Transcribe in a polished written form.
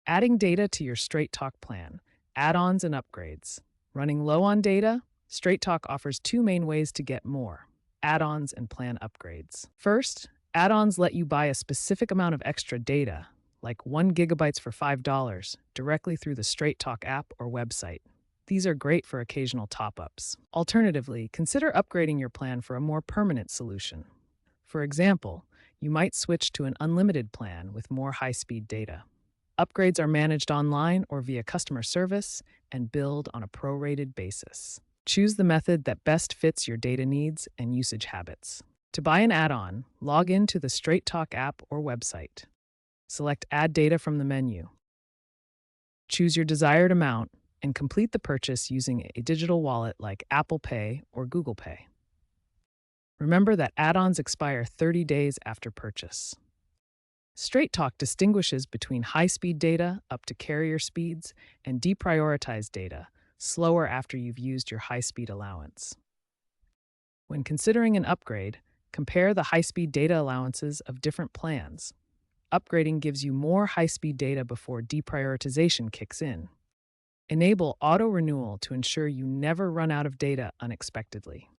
Adding data to your Straight Talk plan, add-ons and upgrades. Running low on data, Straight Talk offers two main ways to get more: add-ons and plan upgrades. First, add-ons let you buy a specific amount of extra data, like 1 gigabytes for $5, directly through the Straight Talk app or website. These are great for occasional top-ups. Alternatively, consider upgrading your plan for a more permanent solution. For example, you might switch to an unlimited plan with more high-speed data. Upgrades are managed online or via customer service and billed on a prorated basis. Choose the method that best fits your data needs and usage habits. To buy an add-on, log in to the Straight Talk app or website. Select Add Data from the menu. Choose your desired amount and complete the purchase using a digital wallet like Apple Pay or Google Pay. Remember that add-ons expire 30 days after purchase. Straight Talk distinguishes between high-speed data up to carrier speeds and deprioritized data, slower after you've used your high-speed allowance. When considering an upgrade, compare the high-speed data allowances of different plans. Upgrading gives you more high-speed data before deprioritization kicks in. Enable auto-renewal to ensure you never run out of data unexpectedly.